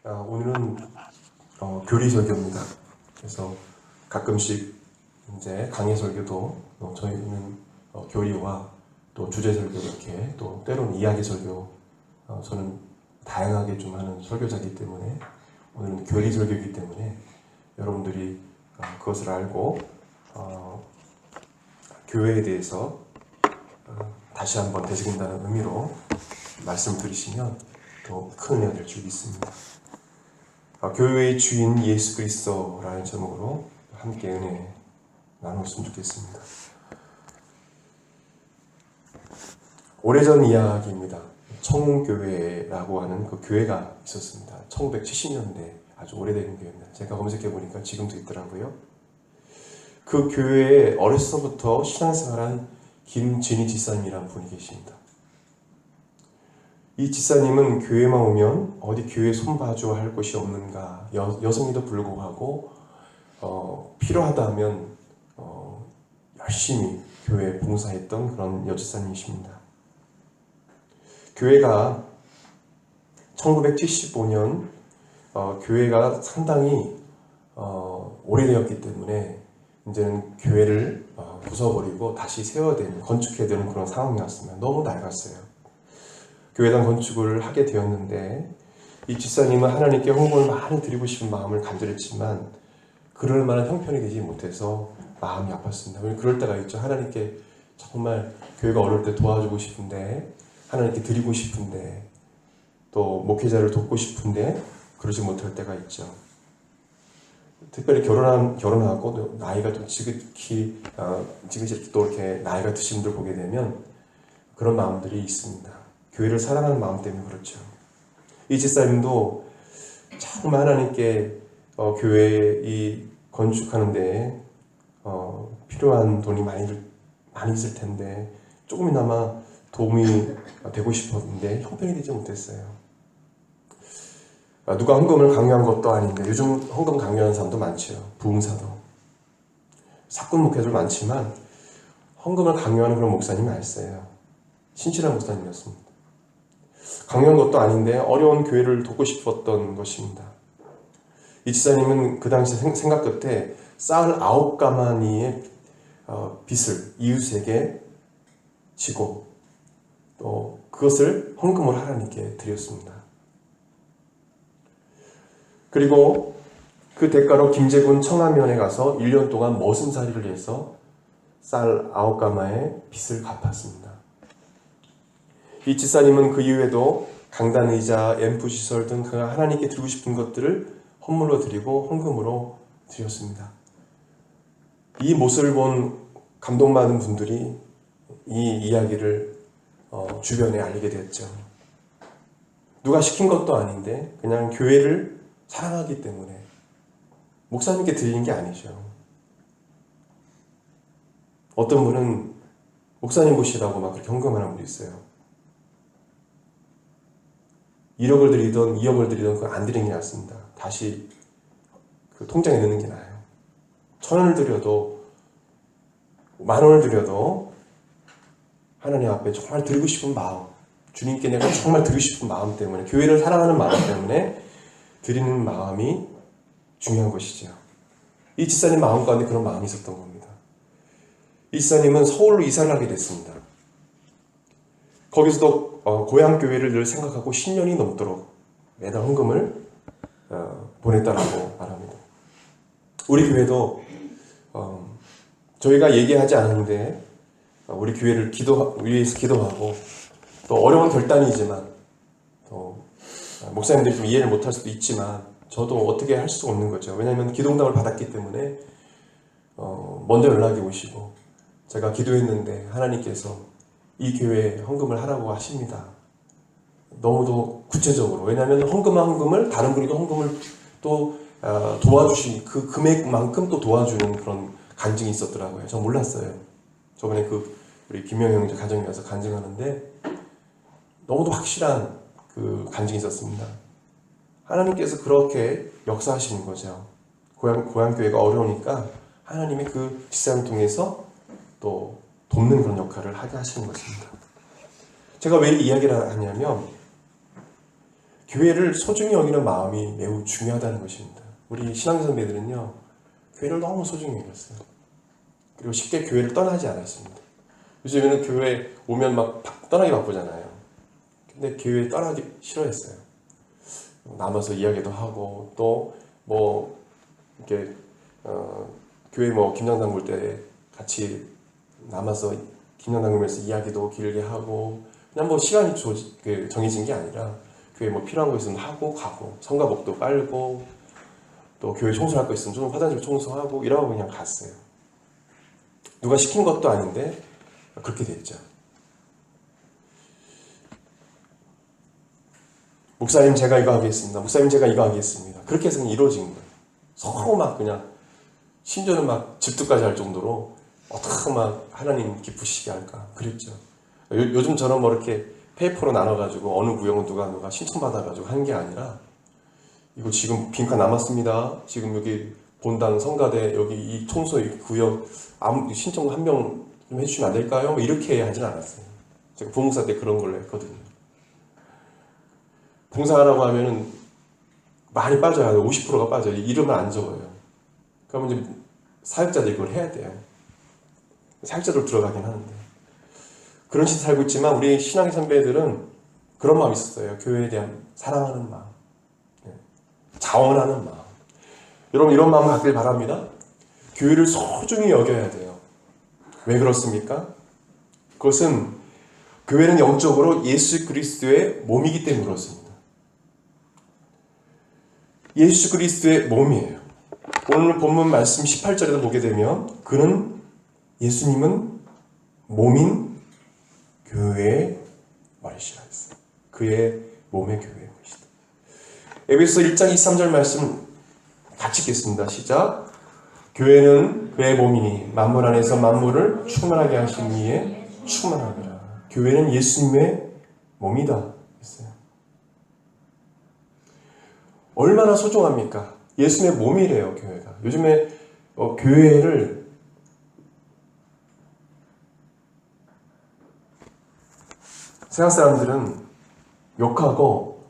오늘은 교리 설교입니다. 그래서 가끔씩 이제 강해 설교도 저희는 교리와 또 주제 설교 이렇게 또 때로는 이야기 설교 저는 다양하게 좀 하는 설교자이기 때문에 오늘은 교리 설교이기 때문에 여러분들이 그것을 알고 교회에 대해서 다시 한번 되새긴다는 의미로 말씀 들으시면 더 큰 은혜가 될 줄 믿습니다. 교회의 주인 예수 그리스도라는 제목으로 함께 은혜 나눴으면 좋겠습니다. 오래전 이야기입니다. 청교회라고 하는 그 교회가 있었습니다. 1970년대 아주 오래된 교회입니다. 제가 검색해 보니까 지금도 있더라고요. 그 교회에 어렸을 때부터 신앙생활한 김진희 지사님이라는 분이 계십니다. 이 지사님은 교회만 오면 어디 교회 손봐줘 할 곳이 없는가, 여성에도 불구하고 필요하다면 열심히 교회에 봉사했던 그런 여지사님이십니다. 교회가 1975년 교회가 상당히 오래되었기 때문에 이제는 교회를 부숴버리고 다시 세워야 되는, 건축해야 되는 그런 상황이었습니다. 너무 낡았어요. 교회당 건축을 하게 되었는데 이 집사님은 하나님께 헌금을 많이 드리고 싶은 마음을 간절했지만 그럴 만한 형편이 되지 못해서 마음이 아팠습니다. 왜 그럴 때가 있죠. 하나님께 정말 교회가 어려울 때 도와주고 싶은데, 하나님께 드리고 싶은데, 또 목회자를 돕고 싶은데 그러지 못할 때가 있죠. 특별히 결혼하고 나이가 좀 지극히 또 이렇게 나이가 드신 분들 보게 되면 그런 마음들이 있습니다. 교회를 사랑하는 마음 때문에 그렇죠. 이 집사님도 정말 하나님께 교회 이 건축하는데 필요한 돈이 많이 있을 텐데 조금이나마 도움이 되고 싶었는데 형편이 되지 못했어요. 누가 헌금을 강요한 것도 아닌데 요즘 헌금 강요하는 사람도 많죠. 부흥사도. 사건 목회들 많지만 헌금을 강요하는 그런 목사님이 있어요. 신실한 목사님이었습니다. 강요한 것도 아닌데 어려운 교회를 돕고 싶었던 것입니다. 이 지사님은 그 당시 생각 끝에 쌀 9가마니의 빚을 이웃에게 지고 또 그것을 헌금을 하나님께 드렸습니다. 그리고 그 대가로 김제군 청암면에 가서 1년 동안 머슴살이를 해서 쌀 9가마의 빚을 갚았습니다. 이 집사님은 그 이후에도 강단의자, 앰프시설 등 하나님께 드리고 싶은 것들을 헌물로 드리고 헌금으로 드렸습니다. 이 모습을 본 감동받은 분들이 이 이야기를 주변에 알리게 되었죠. 누가 시킨 것도 아닌데 그냥 교회를 사랑하기 때문에 목사님께 드리는 게 아니죠. 어떤 분은 목사님 보시라고 막 그렇게 헌금하는 분도 있어요. 1억을 드리던 2억을 드리던 그거 안 드리는 게 낫습니다. 다시 그 통장에 넣는 게 나아요. 1,000원을 드려도 10,000원을 드려도 하나님 앞에 정말 드리고 싶은 마음, 주님께 내가 정말 드리고 싶은 마음 때문에, 교회를 사랑하는 마음 때문에 드리는 마음이 중요한 것이죠. 이 집사님 마음 가운데 그런 마음이 있었던 겁니다. 이 집사님은 서울로 이사를 하게 됐습니다. 거기서도 고향 교회를 늘 생각하고 10년이 넘도록 매달 헌금을 보냈다라고 말합니다. 우리 교회도 저희가 얘기하지 않았는데 우리 교회를 위해서 기도하고 또 어려운 결단이지만 또 목사님들이 좀 이해를 못할 수도 있지만 저도 어떻게 할 수 없는 거죠. 왜냐하면 기도응답을 받았기 때문에 먼저 연락이 오시고 제가 기도했는데 하나님께서 이 교회에 헌금을 하라고 하십니다. 너무도 구체적으로. 왜냐하면 헌금을 다른 분이도 헌금을 또 도와주신 그 금액만큼 또 도와주는 그런 간증이 있었더라고요. 저 몰랐어요. 저번에 우리 김영영 형제 가정에 가서 간증하는데 너무도 확실한 그 간증이 있었습니다. 하나님께서 그렇게 역사하시는 거죠. 고향 교회가 어려우니까 하나님이 그 집사람을 통해서 또 돕는 그런 역할을 하게 하시는 것입니다. 제가 왜 이 이야기를 하냐면 교회를 소중히 여기는 마음이 매우 중요하다는 것입니다. 우리 신앙 선배들은요, 교회를 너무 소중히 여겼어요. 그리고 쉽게 교회를 떠나지 않았습니다. 요즘에는 교회 오면 막 떠나기 바쁘잖아요. 근데 교회 떠나기 싫어했어요. 남아서 이야기도 하고, 또 뭐 이렇게 교회 뭐 김장단 볼 때 같이 남아서 김장단 보면서 이야기도 길게 하고, 그냥 뭐 시간이 정해진 게 아니라 교회 뭐 필요한 거 있으면 하고 가고, 성가복도 빨고, 또 교회 청소할 거 있으면 좀 화장실 청소하고 이러고 그냥 갔어요. 누가 시킨 것도 아닌데 그렇게 됐죠. 목사님 제가 이거 하겠습니다. 목사님 제가 이거 하겠습니다. 그렇게 해서 이루어진 거예요. 서로 막 그냥, 심지어는 막 집도까지 할 정도로 어떻게 막 하나님 기쁘시게 할까 그랬죠. 요즘처럼 뭐 이렇게 페이퍼로 나눠가지고 어느 구역은 누가 신청받아가지고 한 게 아니라, 이거 지금 빈칸 남았습니다. 지금 여기 본당 성가대 여기 이 청소 이 구역 아무 신청 한 명 좀 해주시면 안 될까요? 뭐 이렇게 하진 않았어요. 제가 부목사 때 그런 걸로 했거든요. 봉사하라고 하면은 많이 빠져야 돼요. 50%가 빠져요. 이름을 안 적어요. 그러면 이제 사역자들이 그걸 해야 돼요. 사역자들 들어가긴 하는데. 그런 식으로 살고 있지만 우리 신앙의 선배들은 그런 마음이 있었어요. 교회에 대한 사랑하는 마음, 자원하는 마음. 여러분 이런 마음을 갖길 바랍니다. 교회를 소중히 여겨야 돼요. 왜 그렇습니까? 그것은 교회는 영적으로 예수 그리스도의 몸이기 때문에 그렇습니다. 예수 그리스도의 몸이에요. 오늘 본문 말씀 18절에도 보게 되면 예수님은 몸인 교회의 머리시라 했어요. 그의 몸의 교회의 머리시다. 에베소 1장 23절 말씀 같이 읽겠습니다. 시작. 교회는 그의 몸이니 만물 안에서 만물을 충만하게 하신 이에 충만하니라. 교회는 예수님의 몸이다 했어요. 얼마나 소중합니까? 예수님의 몸이래요, 교회가. 요즘에 교회를 세상 사람들은 욕하고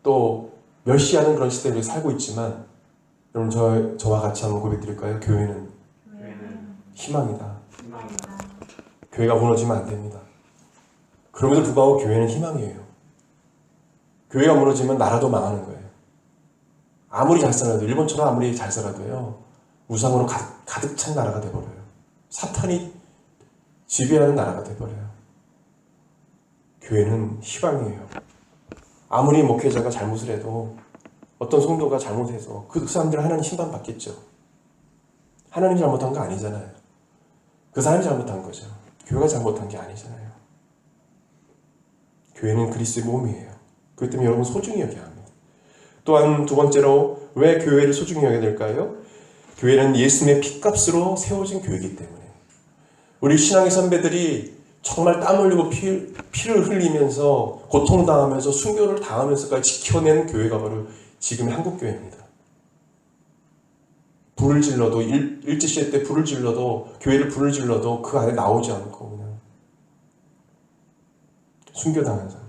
또 멸시하는 그런 시대를 살고 있지만, 여러분 저와 같이 한번 고백 드릴까요? 교회는 희망이다. 교회가 무너지면 안 됩니다. 그럼에도 불구하고 교회는 희망이에요. 교회가 무너지면 나라도 망하는 거예요. 아무리 잘 살아도, 일본처럼 아무리 잘 살아도요, 우상으로 가득 찬 나라가 돼버려요. 사탄이 지배하는 나라가 돼버려요. 교회는 희망이에요. 아무리 목회자가 잘못을 해도, 어떤 성도가 잘못해서 그 사람들은 하나님 심판 받겠죠. 하나님이 잘못한 거 아니잖아요. 그 사람이 잘못한 거죠. 교회가 잘못한 게 아니잖아요. 교회는 그리스도의 몸이에요. 그렇기 때문에 여러분 소중히 여겨야 합니다. 또한 두 번째로 왜 교회를 소중히 여겨야 될까요? 교회는 예수님의 피값으로 세워진 교회이기 때문에. 우리 신앙의 선배들이 정말 땀 흘리고 피를 흘리면서 고통당하면서 순교를 당하면서까지 지켜낸 교회가 바로 지금의 한국교회입니다. 불을 질러도 일제시대 때 불을 질러도, 교회를 불을 질러도 그 안에 나오지 않고 그냥 순교당한 사람.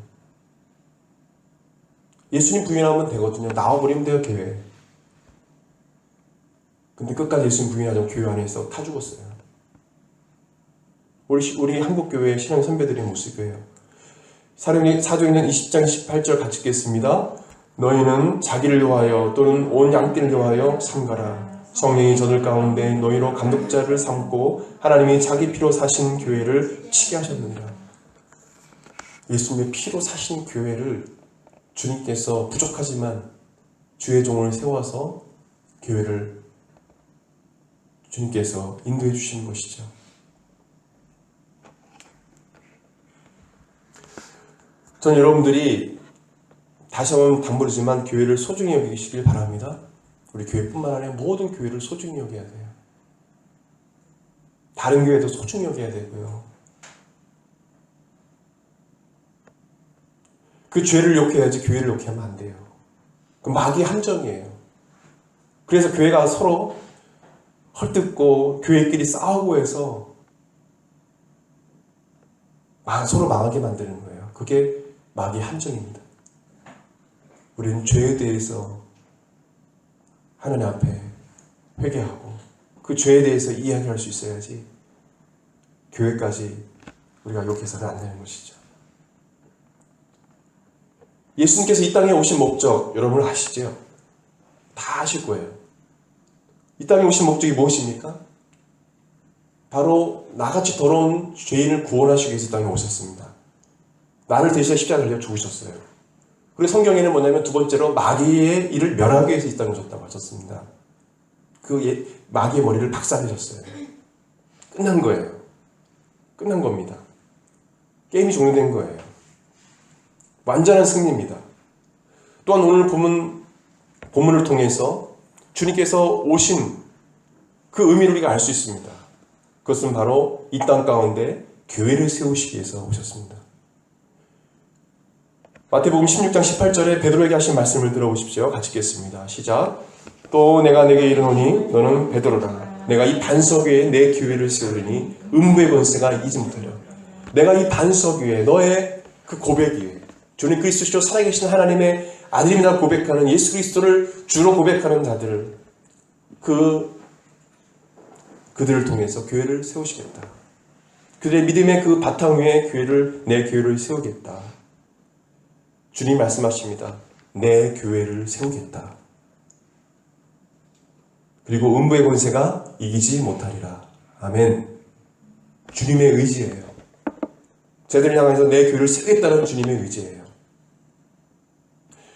예수님 부인하면 되거든요. 나와버리면 돼요, 교회. 근데 끝까지 예수님 부인하자면 교회 안에 있어 타 죽었어요. 우리 한국교회의 신앙 선배들의 모습이에요. 사도행전 20장 18절 같이 읽겠습니다. 너희는 자기를 위하여 또는 온 양떼를 위하여 삼가라. 성령이 저들 가운데 너희로 감독자를 삼고 하나님이 자기 피로 사신 교회를 치게 하셨느니라. 예수님의 피로 사신 교회를 주님께서 부족하지만 주의 종을 세워서 교회를 주님께서 인도해 주시는 것이죠. 전 여러분들이 다시 한번 당부르지만 교회를 소중히 여기시길 바랍니다. 우리 교회뿐만 아니라 모든 교회를 소중히 여겨야 돼요. 다른 교회도 소중히 여겨야 되고요. 그 죄를 욕해야지 교회를 욕하면 안 돼요. 그 마귀의 함정이에요. 그래서 교회가 서로 헐뜯고 교회끼리 싸우고 해서 서로 망하게 만드는 거예요. 그게 마귀의 함정입니다. 우리는 죄에 대해서 하나님 앞에 회개하고 그 죄에 대해서 이야기할 수 있어야지 교회까지 우리가 욕해서는 안 되는 것이죠. 예수님께서 이 땅에 오신 목적 여러분 아시죠? 다 아실 거예요. 이 땅에 오신 목적이 무엇입니까? 바로 나같이 더러운 죄인을 구원하시기 위해서 이 땅에 오셨습니다. 나를 대신해 십자가에 달려 죽으셨어요. 그리고 성경에는 뭐냐면 두 번째로 마귀의 일을 멸하기 위해서 이 땅에 오셨다고 하셨습니다. 그 마귀의 머리를 박살내셨어요. 끝난 거예요. 끝난 겁니다. 게임이 종료된 거예요. 완전한 승리입니다. 또한 오늘 본문을 통해서 주님께서 오신 그 의미를 우리가 알 수 있습니다. 그것은 바로 이 땅 가운데 교회를 세우시기 위해서 오셨습니다. 마태복음 16장 18절에 베드로에게 하신 말씀을 들어보십시오. 같이 읽겠습니다. 시작. 또 내가 내게 이르노니 너는 베드로라. 내가 이 반석 위에 내 교회를 세우리니 음부의 권세가 이기지 못하려. 내가 이 반석 위에 너의 그 고백 위에 주님 그리스도시로 살아계신 하나님의 아들입니다 고백하는 예수 그리스도를 주로 고백하는 자들 그들을 통해서 교회를 세우시겠다. 그들의 믿음의 그 바탕 위에 내 교회를 세우겠다. 주님 말씀하십니다. 내 교회를 세우겠다. 그리고 음부의 권세가 이기지 못하리라. 아멘. 주님의 의지예요. 저희들을 향해서 내 교회를 세우겠다는 주님의 의지예요.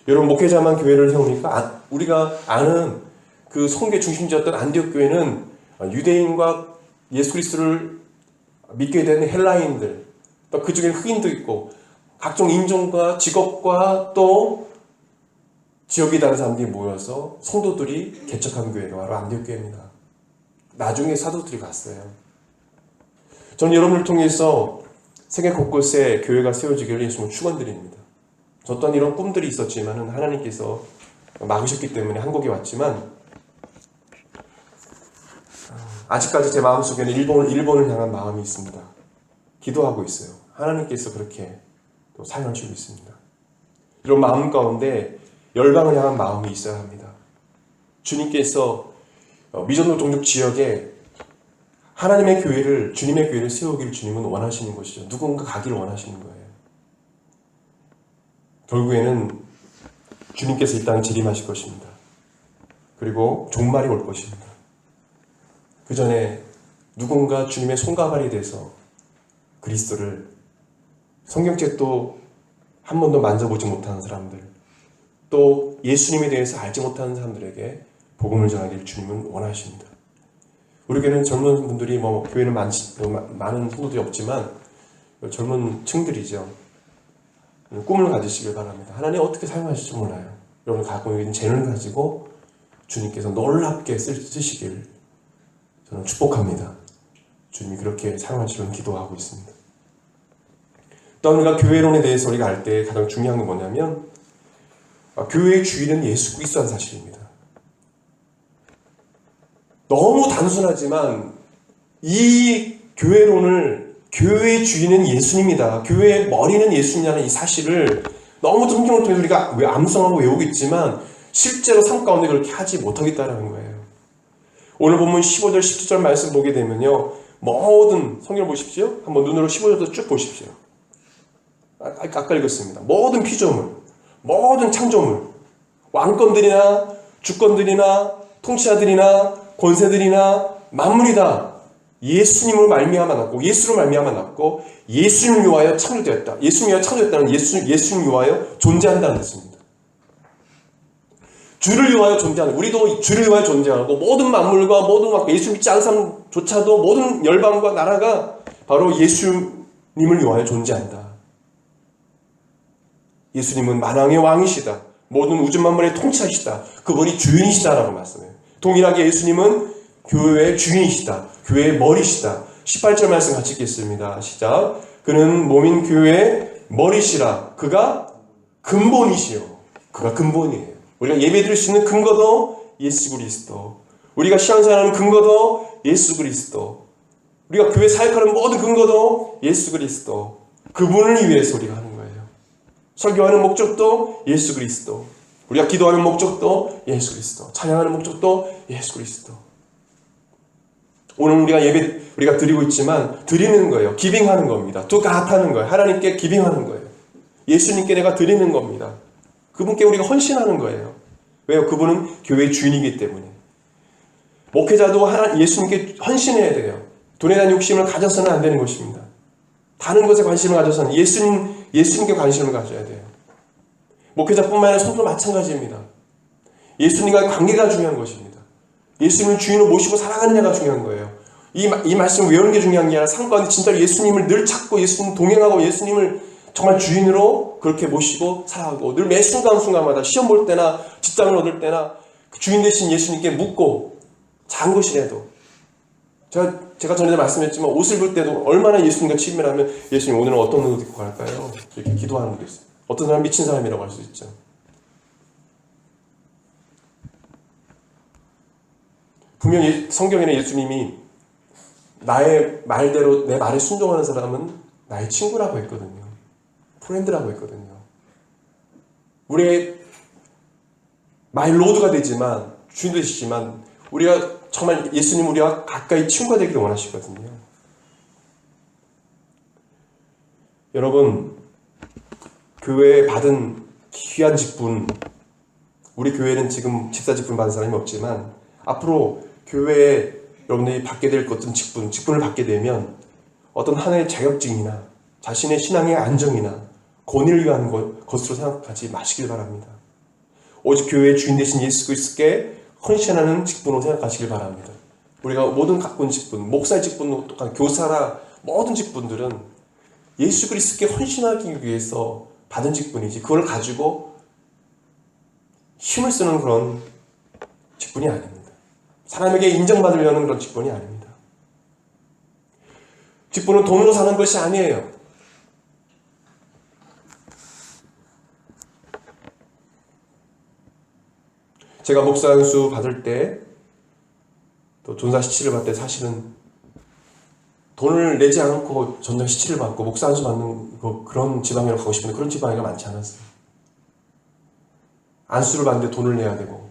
여러분 목회자만 교회를 세우니까 우리가 아는 그 성교 중심지였던 안디옥 교회는 유대인과 예수 그리스도를 믿게 되는 헬라인들, 또 그 중에 흑인도 있고 각종 인종과 직업과 또 지역이 다른 사람들이 모여서 성도들이 개척한 교회가 바로 안디옥 교회입니다. 나중에 사도들이 갔어요. 저는 여러분을 통해서 세계 곳곳에 교회가 세워지기를 예수님을 축원드립니다. 저 또한 이런 꿈들이 있었지만 하나님께서 막으셨기 때문에 한국에 왔지만 아직까지 제 마음속에는 일본을 향한 마음이 있습니다. 기도하고 있어요. 하나님께서 그렇게 또 사용을 주고 있습니다. 이런 마음 가운데 열방을 향한 마음이 있어야 합니다. 주님께서 미전도 동족 지역에 하나님의 교회를, 주님의 교회를 세우기를 주님은 원하시는 것이죠. 누군가 가기를 원하시는 거예요. 결국에는 주님께서 이 땅에 재림하실 것입니다. 그리고 종말이 올 것입니다. 그 전에 누군가 주님의 손가발이 돼서 그리스도를 성경책도 한 번도 만져보지 못하는 사람들, 또 예수님에 대해서 알지 못하는 사람들에게 복음을 전하기를 주님은 원하십니다. 우리 교회는 젊은 분들이 교회는 많은 성도들이 없지만 젊은 층들이죠. 꿈을 가지시길 바랍니다. 하나님 어떻게 사용하실지 몰라요. 여러분 갖고 있는 재능을 가지고 주님께서 놀랍게 쓰시길 저는 축복합니다. 주님이 그렇게 사용하시려는 기도하고 있습니다. 또 우리가 교회론에 대해서 우리가 알 때 가장 중요한 건 뭐냐면 교회의 주인은 예수 그리스도라는 사실입니다. 너무 단순하지만 이 교회론을 교회의 주인은 예수님이다. 교회의 머리는 예수님이라는 이 사실을 너무 성경을 통해서 우리가 암송하고 외우고 있지만 실제로 삶 가운데 그렇게 하지 못하겠다는 거예요. 오늘 보면 15절, 17절 말씀 보게 되면요. 모든 성경을 보십시오. 한번 눈으로 15절부터 쭉 보십시오. 아까 읽었습니다. 모든 피조물, 모든 창조물, 왕권들이나 주권들이나 통치자들이나 권세들이나 만물이 다 예수님으로 말미암아 났고 예수로 말미암아 났고 예수님을 위하여 창조되었다. 예수님을 위하여 창조되었다는 예수님을 위하여 존재한다는 뜻입니다. 주를 위하여 존재하는, 우리도 주를 위하여 존재하고 모든 만물과 모든 예수 믿지 않는 사람조차도 모든 열방과 나라가 바로 예수님을 위하여 존재한다. 예수님은 만왕의 왕이시다. 모든 우주 만물의 통치하시다. 그분이 주인이시다라고 말씀해요. 동일하게 예수님은 교회의 주인이시다. 교회의 머리시다. 18절 말씀 같이 읽겠습니다. 시작. 그는 몸인 교회의 머리시라. 그가 근본이시요. 그가 근본이에요. 우리가 예배드릴 수 있는 근거도 예수 그리스도. 우리가 신앙생활하는 근거도 예수 그리스도. 우리가 교회 사역하는 모든 근거도 예수 그리스도. 그분을 위해서 우리가 하는 거예요. 설교하는 목적도 예수 그리스도. 우리가 기도하는 목적도 예수 그리스도, 찬양하는 목적도 예수 그리스도. 오늘 우리가 드리고 있지만 드리는 거예요. 기빙하는 겁니다. 두 가하는 거예요. 하나님께 기빙하는 거예요. 예수님께 내가 드리는 겁니다. 그분께 우리가 헌신하는 거예요. 왜요? 그분은 교회의 주인이기 때문에. 목회자도 예수님께 헌신해야 돼요. 돈에 대한 욕심을 가져서는 안 되는 것입니다. 다른 것에 관심을 가져서는 예수님께 관심을 가져야 돼요. 목회자뿐만 아니라 성도도 마찬가지입니다. 예수님과의 관계가 중요한 것입니다. 예수님을 주인으로 모시고 살아가는 자가 중요한 거예요. 이 말씀을 외우는 게 중요한 게 아니라 삶 가운데 진짜로 예수님을 늘 찾고 예수님 동행하고 예수님을 정말 주인으로 그렇게 모시고 살아가고 늘 매 순간순간마다 시험 볼 때나 직장을 얻을 때나 주인 되신 예수님께 묻고 작은 것이라도 제가 전에 말씀했지만 옷을 입을 때도 얼마나 예수님과 친밀하면 예수님 오늘은 어떤 옷 입고 갈까요? 이렇게 기도하는 것도 있어요. 어떤 사람 미친 사람이라고 할 수 있죠. 분명히 성경에는 예수님이 나의 말대로 내 말에 순종하는 사람은 나의 친구라고 했거든요. 프렌드라고 했거든요. 우리의 마이 로드가 되지만 주인도 되시지만 우리가 정말 예수님 우리와 가까이 친구가 되기를 원하시거든요. 여러분 교회에 받은 귀한 직분, 우리 교회는 지금 집사 직분 받은 사람이 없지만 앞으로 교회에 여러분들이 받게 될 어떤 직분을 받게 되면 어떤 하나의 자격증이나 자신의 신앙의 안정이나 권위를 위한 것으로 생각하지 마시길 바랍니다. 오직 교회의 주인 되신 예수 그리스도께 헌신하는 직분으로 생각하시길 바랍니다. 우리가 모든 갖고 있는 직분, 목사의 직분도 똑같은 교사라 모든 직분들은 예수 그리스도께 헌신하기 위해서 받은 직분이지 그걸 가지고 힘을 쓰는 그런 직분이 아닙니다. 사람에게 인정받으려는 그런 직분이 아닙니다. 직분은 돈으로 사는 것이 아니에요. 제가 목사 안수 받을 때 또 전사 시치를 받을 때 사실은 돈을 내지 않고 전사 시치를 받고 목사 안수 받는 그런 지방으로 가고 싶은데 그런 지방이 많지 않았어요. 안수를 받는데 돈을 내야 되고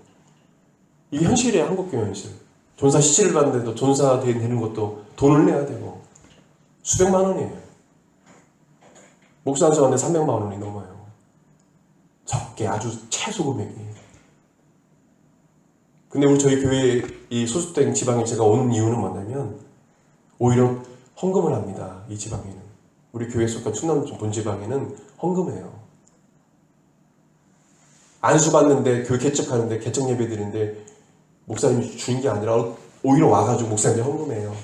이게 현실이에요. 한국교회 현실. 전사 시치를 받는데도 전사 되는 것도 돈을 내야 되고 수백만 원이에요. 목사 안수 받는데 300만 원이 넘어요. 적게 아주 최소 금액이에요. 근데 우리 저희 교회 이 소속된 지방에 제가 오는 이유는 뭐냐면 오히려 헌금을 합니다. 이 지방에는. 우리 교회 속한 충남 본지방에는 헌금해요. 안수 받는데 교회 개척하는데 개척 예배 드리는데 목사님이 주는 게 아니라 오히려 와가지고 목사님이 헌금해요.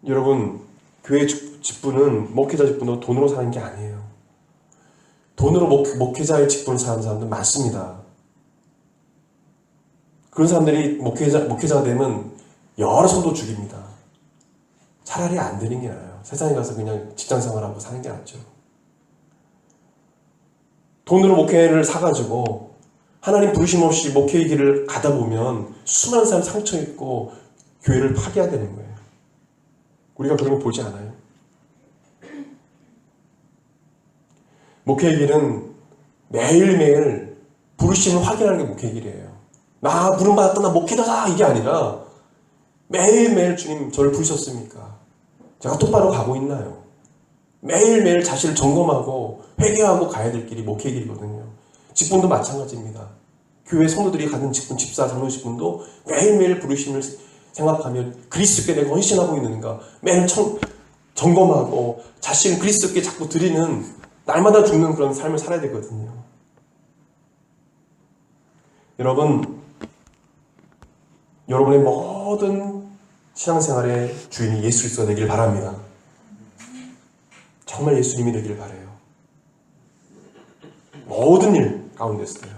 여러분 교회 직분은 목회자 직분도 돈으로 사는 게 아니에요. 돈으로 목회자의 직분을 사는 사람들 많습니다. 그런 사람들이 목회자가 되면 여러 성도 죽입니다. 차라리 안 되는 게 나아요. 세상에 가서 그냥 직장생활하고 사는 게 낫죠. 돈으로 목회를 사가지고 하나님 부르심 없이 목회의 길을 가다 보면 수많은 사람 상처 입고 교회를 파괴해야 되는 거예요. 우리가 그런 거 보지 않아요? 목회의 길은 매일매일 부르심을 확인하는 게 목회의 길이에요. 나 부름받았다, 나 목회자다 이게 아니라 매일매일 주님 저를 부르셨습니까? 제가 똑바로 가고 있나요? 매일매일 자신을 점검하고 회개하고 가야 될 길이 목회의 길이거든요. 직분도 마찬가지입니다. 교회 성도들이 갖는 직분, 집사, 장로 직분도 매일매일 부르심을 생각하며 그리스도께 내가 헌신하고 있는가 매일 점검하고 자신을 그리스도께 자꾸 드리는 날마다 죽는 그런 삶을 살아야 되거든요. 여러분의 모든 신앙생활의 주인이 예수 그리스도가 되길 바랍니다. 정말 예수님이 되길 바라요. 모든 일 가운데서요.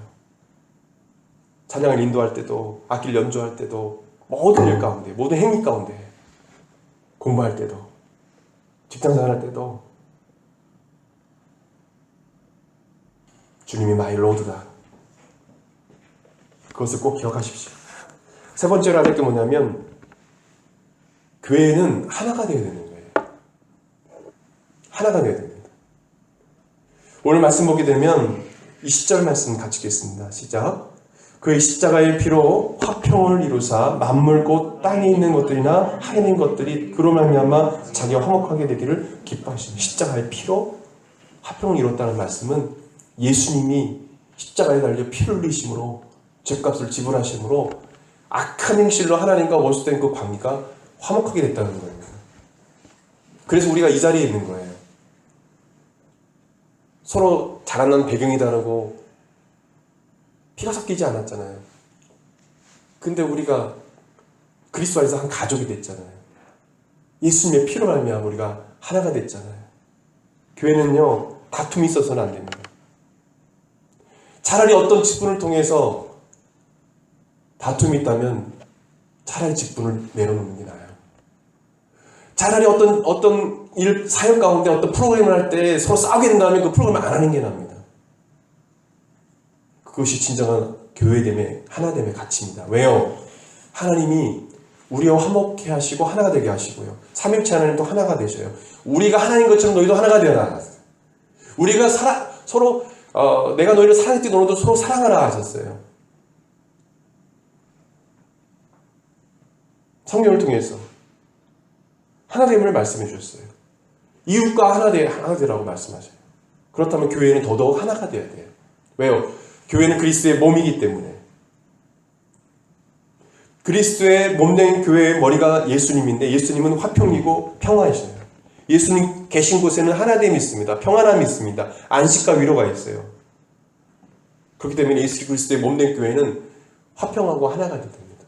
찬양을 인도할 때도, 악기를 연주할 때도, 모든 일 가운데, 모든 행위 가운데, 공부할 때도, 직장생활 할 때도 주님이 마이 로드다. 그것을 꼭 기억하십시오. 세 번째로 할 게 뭐냐면 교회는 하나가 되어야 되는 거예요. 하나가 되어야 됩니다. 오늘 말씀 보게 되면 이 10절 말씀 같이 읽겠습니다. 시작. 그의 십자가의 피로 화평을 이루사 만물 곧 땅에 있는 것들이나 하늘에 있는 것들이 그로 말미암아 자기가 화목하게 되기를 기뻐하시는 십자가의 피로 화평을 이뤘다는 말씀은 예수님이 십자가에 달려 피를 흘리심으로 죄값을 지불하심으로 악한 행실로 하나님과 원수된 그 관계가 화목하게 됐다는 거예요. 그래서 우리가 이 자리에 있는 거예요. 서로 자라난 배경이 다르고 피가 섞이지 않았잖아요. 근데 우리가 그리스도 안에서 한 가족이 됐잖아요. 예수님의 피로 말미암아 우리가 하나가 됐잖아요. 교회는요, 다툼이 있어서는 안 됩니다. 차라리 어떤 직분을 통해서 다툼이 있다면 차라리 직분을 내려놓는 게 나아요. 차라리 어떤 일, 사역 가운데 어떤 프로그램을 할 때 서로 싸우게 된다면 그 프로그램을 안 하는 게 납니다. 그것이 진정한 교회됨의 하나됨의 가치입니다. 왜요? 하나님이 우리와 화목해 하시고 하나가 되게 하시고요. 삼일체 하나님도 하나가 되셔요. 우리가 하나님 것처럼 너희도 하나가 되어라. 우리가 서로 내가 너희를 사랑했듯이 너희도 서로 사랑하라 하셨어요. 성경을 통해서 하나됨을 말씀해 주셨어요. 이웃과 하나 되라고 말씀하셔요. 그렇다면 교회는 더더욱 하나가 되어야 돼요. 왜요? 교회는 그리스도의 몸이기 때문에. 그리스도의 몸된 교회의 머리가 예수님인데 예수님은 화평이고 평화이셔요. 예수님 계신 곳에는 하나됨이 있습니다. 평안함이 있습니다. 안식과 위로가 있어요. 그렇기 때문에 예수 그리스도의 몸된 교회는 화평하고 하나가 됩니다.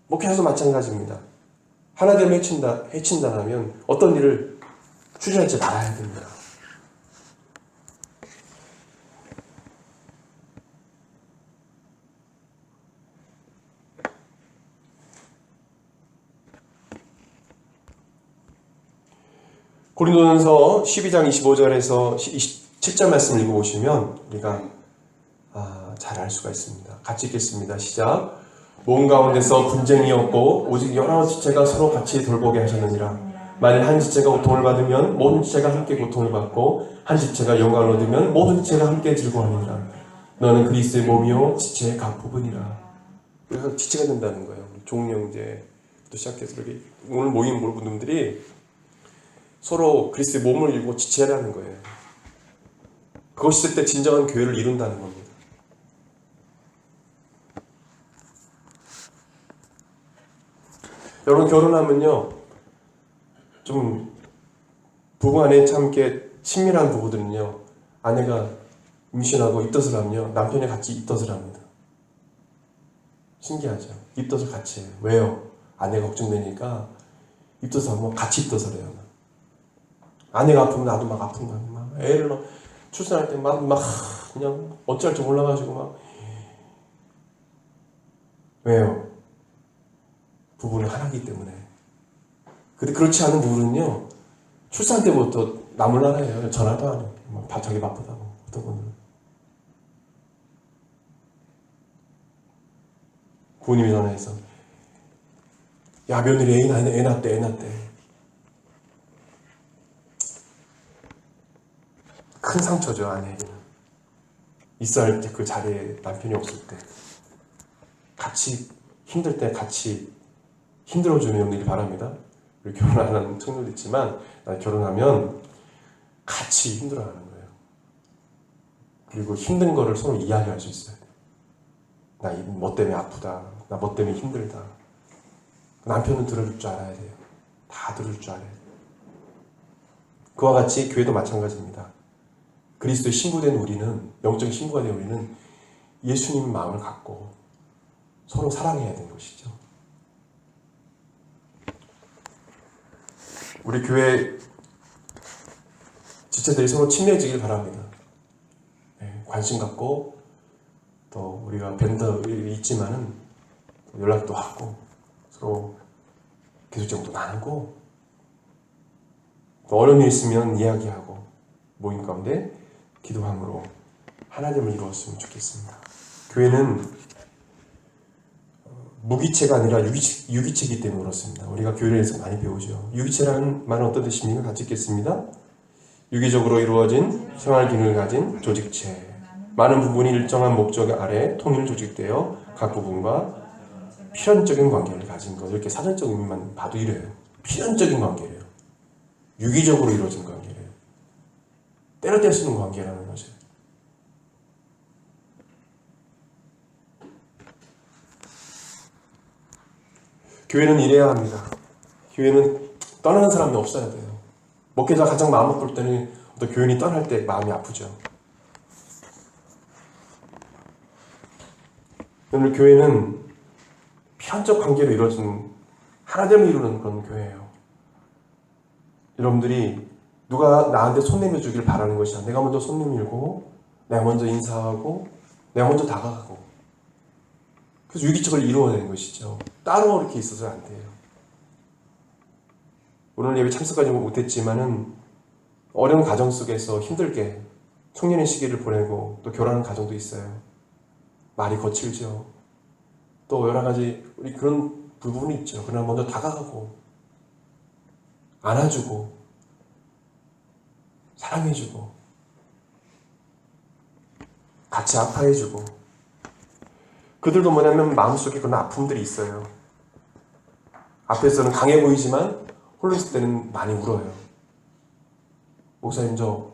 목회자도 마찬가지입니다. 하나됨을 해친다면 어떤 일을 추진하지 말아야 됩니다. 고린도전서 12장 25절에서 27절 말씀을 읽어보시면 우리가 잘 알 수가 있습니다. 같이 읽겠습니다. 시작. 몸 가운데서 분쟁이 없고 오직 여러 지체가 서로 같이 돌보게 하셨느니라. 만일 한 지체가 고통을 받으면 모든 지체가 함께 고통을 받고 한 지체가 영광을 얻으면 모든 지체가 함께 즐거워하느니라. 너는 그리스도의 몸이요 지체의 각 부분이라. 그래서 지체가 된다는 거예요. 종영제부터 시작해서 이렇게 오늘 모인 분들이 서로 그리스도의 몸을 이루고 지체라는 거예요. 그것이 있을 때 진정한 교회를 이룬다는 겁니다. 여러분 결혼하면요, 좀 부부 안에 참 이렇게 친밀한 부부들은요, 아내가 임신하고 입덧을 하면요, 남편이 같이 입덧을 합니다. 신기하죠? 입덧을 같이 해요. 왜요? 아내가 걱정되니까 입덧을 하면 같이 입덧을 해요. 아내가 아프면 나도 막 아픈다. 막 애를 막 출산할 때 막 그냥 어찌할 줄 몰라가지고 막. 왜요? 부부는 하나이기 때문에. 근데 그렇지 않은 부부는요, 출산 때부터 나몰라 해요. 전화도 안 해요. 자기 바쁘다고. 어떤 분들은. 부모님이 전화해서 야 며느리 애 낳았대. 큰 상처죠, 아내에게는. 있어야 할 때 그 자리에 남편이 없을 때. 같이 힘들 때 같이 힘들어주는 여러분들이 바랍니다. 우리 결혼 안 하는 청년도 있지만 결혼하면 같이 힘들어하는 거예요. 그리고 힘든 거를 서로 이야기할 수 있어요. 나 뭐 때문에 아프다. 나 뭐 때문에 힘들다. 남편은 들어줄 줄 알아야 돼요. 다 들어줄 줄 알아야 돼요. 그와 같이 교회도 마찬가지입니다. 그리스도의 신부된 우리는, 영적인 신부가 된 우리는 예수님 마음을 갖고 서로 사랑해야 되는 것이죠. 우리 교회 지체들이 서로 친밀해지길 바랍니다. 네, 관심 갖고 또 우리가 밴드 있지만은 연락도 하고 서로 기술적도 나누고 또 어려운 일 있으면 이야기하고 모임 가운데 기도함으로 하나됨을 이루었으면 좋겠습니다. 교회는 무기체가 아니라 유기체이기 때문에 그렇습니다. 우리가 교회에서 많이 배우죠. 유기체라는 말은 어떤 뜻입니까? 같이 읽겠습니다. 유기적으로 이루어진 생활 기능을 가진 조직체. 많은 부분이 일정한 목적 아래 통일 조직되어 각 부분과 필연적인 관계를 가진 것. 이렇게 사전적 의미만 봐도 이래요. 필연적인 관계래요. 유기적으로 이루어진 관계래요. 때려 뗄 수 있는 관계라는 거죠. 교회는 이래야 합니다. 교회는 떠나는 사람이 없어야 돼요. 목회자가 가장 마음 아플 때는 어떤 교인이 떠날 때 마음이 아프죠. 오늘 교회는 필연적 관계로 이루어진 하나됨을 이루는 그런 교회예요. 여러분들이 누가 나한테 손 내밀주기를 바라는 것이 아니라 내가 먼저 손 내밀고 내가 먼저 인사하고 내가 먼저 다가가고 그래서 유기적으로 이루어내는 것이죠. 따로 이렇게 있어서는 안 돼요. 오늘 예배 참석하지 못했지만은 어려운 가정 속에서 힘들게 청년의 시기를 보내고 또 결혼하는 가정도 있어요. 말이 거칠죠. 또 여러 가지 우리 그런 부분이 있죠. 그러나 먼저 다가가고 안아주고 사랑해주고 같이 아파해주고 그들도 뭐냐면 마음속에 그런 아픔들이 있어요. 앞에서는 강해 보이지만 홀로 있을 때는 많이 울어요. 목사님 저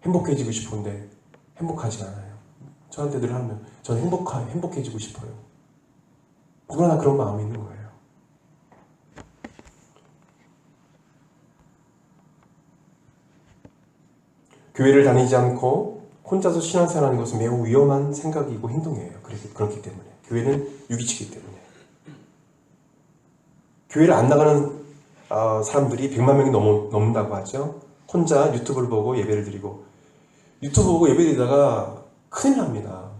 행복해지고 싶은데 행복하지 않아요. 저한테 늘 하면 저는 행복해지고 싶어요. 누구나 그런 마음이 있는 거예요. 교회를 다니지 않고 혼자서 신앙생활하는 것은 매우 위험한 생각이고 행동이에요. 그렇기 때문에 교회는 유기치기 때문에 교회를 안 나가는 사람들이 100만 명이 넘는다고 하죠. 혼자 유튜브를 보고 예배를 드리고 유튜브 보고 예배 드리다가 큰일 납니다.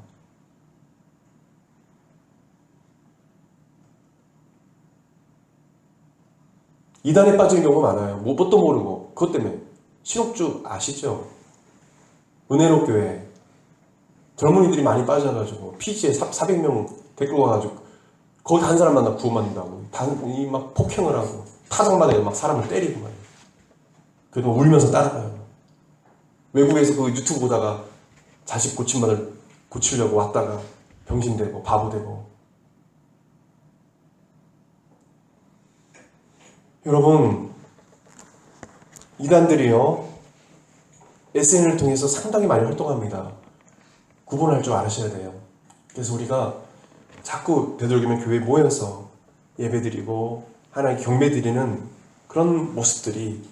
이단에 빠지는 경우가 많아요. 뭣도 모르고 그것 때문에 신옥주 아시죠? 은혜로 교회 젊은이들이 많이 빠져가지고 PG에 400명 데리고 와가지고 거기 한 사람 만나 구원받는다고 막 폭행을 하고 타작마다 막 사람을 때리고 말이에요. 그래도 울면서 따라가요. 외국에서 그 유튜브 보다가 자식 고치려고 왔다가 병신되고 바보되고. 여러분 이단들이요 SNS를 통해서 상당히 많이 활동합니다. 구분할 줄 알으셔야 돼요. 그래서 우리가 자꾸 되도록이면 교회에 모여서 예배드리고 하나님 경배드리는 그런 모습들이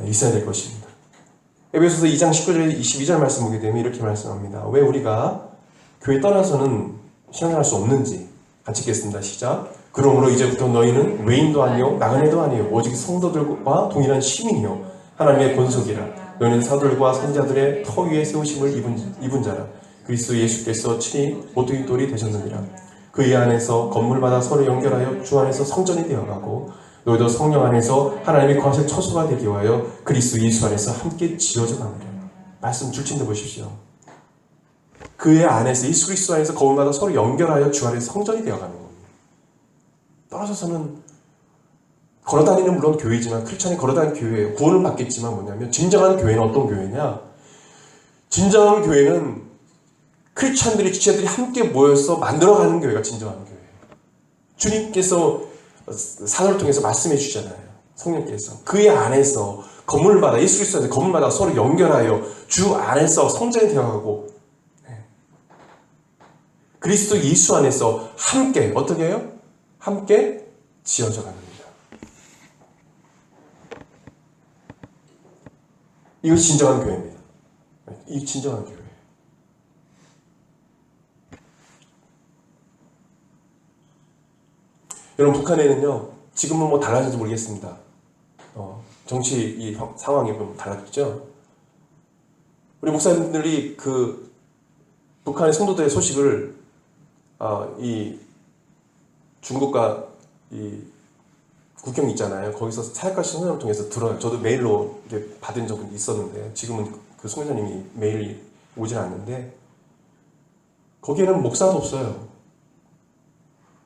있어야 될 것입니다. 에베소서 2장 19절 22절 말씀 보게 되면 이렇게 말씀합니다. 왜 우리가 교회 떠나서는 신앙할 수 없는지 같이 읽겠습니다. 시작. 그러므로 이제부터 너희는 외인도 아니요 나그네도 아니요 오직 성도들과 동일한 시민이요 하나님의 본속이라. 너희는 사도들과 선지자들의 터 위에 세우심을 입은 자라. 그리스도 예수께서 친히 모퉁이 돌이 되셨느니라. 그의 안에서 건물마다 서로 연결하여 주 안에서 성전이 되어가고 너희도 성령 안에서 하나님이 거하실 처소가 되기 위하여 그리스도 예수 안에서 함께 지어져 가느라. 말씀 줄친데 보십시오. 그의 안에서 예수 그리스도 안에서 건물마다 서로 연결하여 주 안에서 성전이 되어가는 겁니다. 떨어져서는 걸어다니는 물론 교회지만 크리스찬이 걸어다니는 교회예요. 구원을 받겠지만 뭐냐면 진정한 교회는 어떤 교회냐? 진정한 교회는 크리스찬들이 지체들이 함께 모여서 만들어가는 교회가 진정한 교회예요. 주님께서 사도를 통해서 말씀해 주잖아요. 성령께서 그의 안에서 건물마다 예수 그리스도 안에서 건물마다 서로 연결하여 주 안에서 성전이 되어가고 그리스도 예수 안에서 함께 어떻게 해요? 함께 지어져 갑니다. 이것이 진정한 교회입니다. 이 진정한 교회. 여러분 북한에는요 지금은 뭐 달라졌는지 모르겠습니다. 정치 이 상황이 좀 달라졌죠. 우리 목사님들이 그 북한의 성도들의 소식을 이 중국과 이 국경 있잖아요. 거기서 사역과 선생님을 통해서 들어요. 저도 메일로 이렇게 받은 적은 있었는데 지금은 그 선생님이 메일이 오진 않는데 거기에는 목사도 없어요.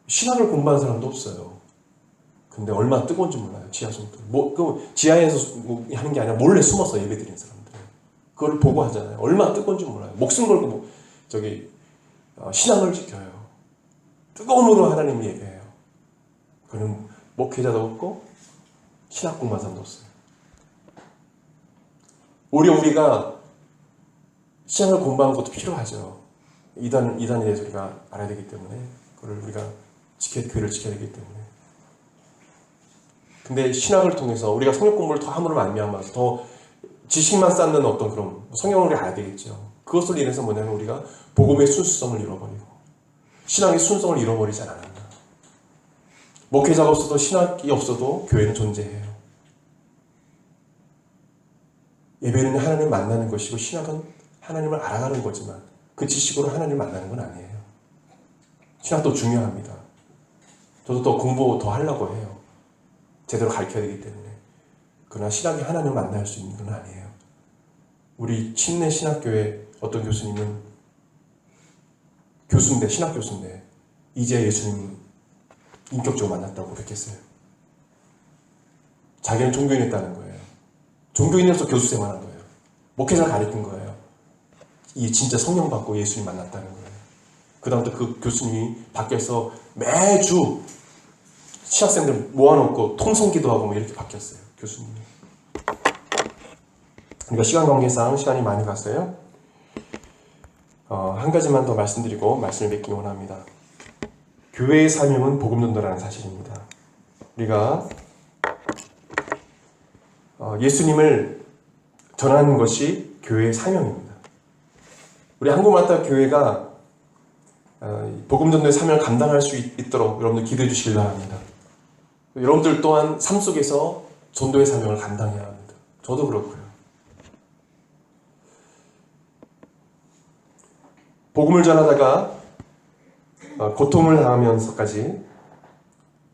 신학을 공부한 사람도 없어요. 근데 얼마나 뜨거운지 몰라요. 지하 성도들. 지하에서 하는 게 아니라 몰래 숨어서 예배드리는 사람들. 그걸 보고 하잖아요. 얼마나 뜨거운지 몰라요. 목숨 걸고 신앙을 지켜요. 뜨거움으로 하나님 예배해요. 그는 목회자도 없고 신학 공부사도 없어요. 오히려 우리가 신앙을 공부하는 것도 필요하죠. 이단에 대해서 우리가 알아야 되기 때문에 그걸 우리가 교회를 지켜야 되기 때문에. 근데 신학을 통해서 우리가 성경 공부를 더 함으로 말미암아서 더 지식만 쌓는 어떤 그런 성경을 우리가 알아야 되겠죠. 그것을 인해서 뭐냐면 우리가 복음의 순수성을 잃어버리고 신앙의 순성을 잃어버리지 않았나. 목회자가 없어도 신학이 없어도 교회는 존재해요. 예배는 하나님을 만나는 것이고 신학은 하나님을 알아가는 거지만 그 지식으로 하나님을 만나는 건 아니에요. 신학도 중요합니다. 저도 더 공부 더 하려고 해요. 제대로 가르쳐야 되기 때문에. 그러나 신학이 하나님을 만날 수 있는 건 아니에요. 우리 침례 신학교의 어떤 교수님은 신학 교수인데 이제 예수님 인격적으로 만났다고 그랬겠어요. 자기는 종교인이었다는 거예요. 종교인으로서 교수 생활한 거예요. 목회자를 가르친 거예요. 이 진짜 성령 받고 예수님 만났다는 거예요. 그 다음부터 그 교수님이 밖에서 매주 신학생들 모아놓고 통성기도하고 이렇게 바뀌었어요. 교수님이. 그러니까 시간 관계상 시간이 많이 갔어요. 한 가지만 더 말씀드리고 말씀을 맺기 원합니다. 교회의 사명은 복음 전도라는 사실입니다. 우리가 예수님을 전하는 것이 교회의 사명입니다. 우리 한국마다 교회가 복음 전도의 사명을 감당할 수 있도록 여러분들 기도해 주시길 바랍니다. 여러분들 또한 삶 속에서 전도의 사명을 감당해야 합니다. 저도 그렇고요. 복음을 전하다가 고통을 당하면서까지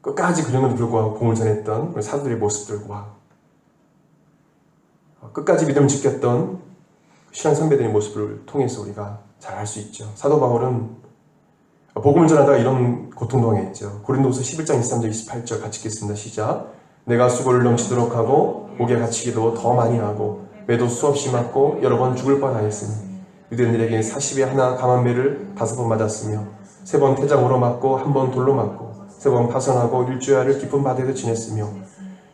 끝까지 그럼에도 불구하고 복음을 전했던 우리 사도들의 모습들과 끝까지 믿음을 지켰던 신앙 선배들의 모습을 통해서 우리가 잘 알 수 있죠. 사도 바울은 복음을 전하다가 이런 고통도 당했죠. 고린도후서 11장 23절 28절 같이 읽겠습니다. 시작. 내가 수고를 넘치도록 하고 목에 갇히기도 더 많이 하고 매도 수없이 맞고 여러 번 죽을 뻔하였으니 유대인들에게 40에 하나 강한 매를 5번 맞았으며 3번 태장으로 맞고 1번 돌로 맞고 3번 파선하고 일주야를 깊은 바다에서 지냈으며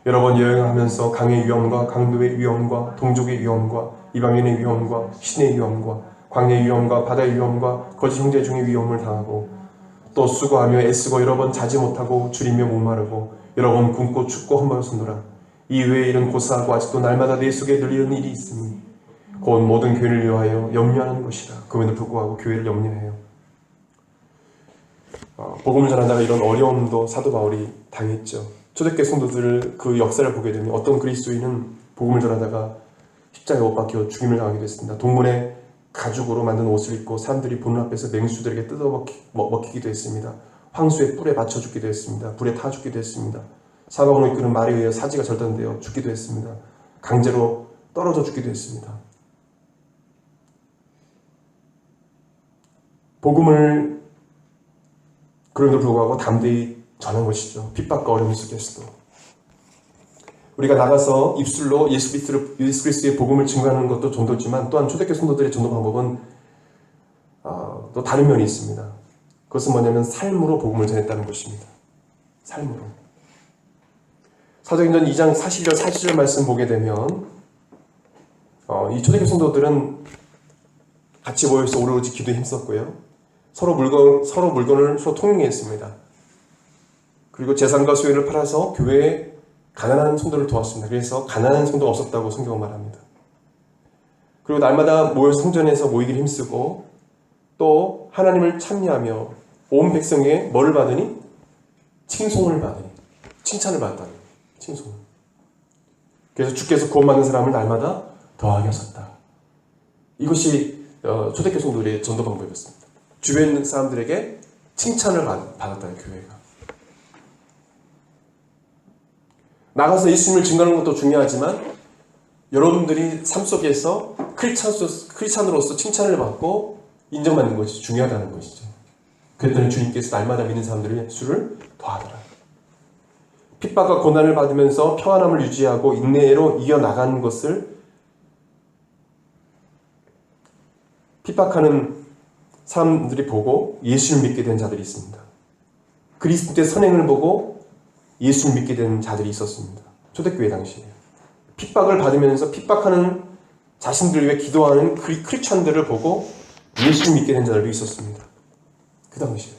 여러 번 여행하면서 강의 위험과 강도의 위험과 동족의 위험과 이방인의 위험과 신의 위험과 광야의 위험과 바다의 위험과 거짓 형제 중의 위험을 당하고 또 수고하며 애쓰고 여러 번 자지 못하고 줄이며 목마르고 여러 번 굶고 춥고 험벌서노라. 이 외의 일은 고사하고 아직도 날마다 내 속에 늘리는 일이 있으니 곧 모든 교회를 위하여 염려하는 것이라. 그럼에도 불구하고 교회를 염려해요. 복음을 전하다가 이런 어려움도 사도 바울이 당했죠. 초대교회 성도들 그 역사를 보게 되면 어떤 그리스도인은 복음을 전하다가 십자가에 못 박혀 죽임을 당하게 됐습니다. 동문의 가죽으로 만든 옷을 입고 사람들이 보는 앞에서 맹수들에게 뜯어 먹히기도 했습니다. 황수의 뿔에 맞춰 죽기도 했습니다. 불에 타 죽기도 했습니다. 사방으로 이끄는 말에 의해 사지가 절단되어 죽기도 했습니다. 강제로 떨어져 죽기도 했습니다. 복음을 그럼에도 불구하고 담대히 전한 것이죠. 핍박과 어려움 속에서도. 우리가 나가서 입술로 예수 그리스도의 복음을 증거하는 것도 전도지만 또한 초대교회 성도들의 전도 방법은 또 다른 면이 있습니다. 그것은 뭐냐면 삶으로 복음을 전했다는 것입니다. 삶으로. 사도행전 2장 40절 40절 말씀 보게 되면 이 초대교회 성도들은 같이 모여서 오로지 기도에 힘썼고요. 서로 물건을 서로 통용했습니다. 그리고 재산과 소유를 팔아서 교회에 가난한 성도를 도왔습니다. 그래서 가난한 성도가 없었다고 성경은 말합니다. 그리고 날마다 모여서 성전에서 모이기를 힘쓰고 또 하나님을 찬미하며 온 백성에게 뭐를 받으니? 칭송을 받으니. 칭찬을 받았다는 거예요. 칭송을. 그래서 주께서 구원받는 사람을 날마다 더하게 하셨다. 이것이 초대교회 성도들의 전도 방법이었습니다. 주변에 있는 사람들에게 칭찬을 받았다는 교회가. 나가서 예수님을 증거하는 것도 중요하지만 여러분들이 삶 속에서 크리스찬으로서 칭찬을 받고 인정받는 것이 중요하다는 것이죠. 그랬더니 주님께서 날마다 믿는 사람들의 수를 더하더라. 핍박과 고난을 받으면서 평안함을 유지하고 인내로 이겨나가는 것을 핍박하는 사람들이 보고 예수를 믿게 된 자들이 있습니다. 그리스도의 선행을 보고 예수를 믿게 된 자들이 있었습니다. 초대교회 당시에. 핍박을 받으면서 핍박하는 자신들 위해 기도하는 크리스천들을 보고 예수를 믿게 된 자들도 있었습니다. 그 당시에.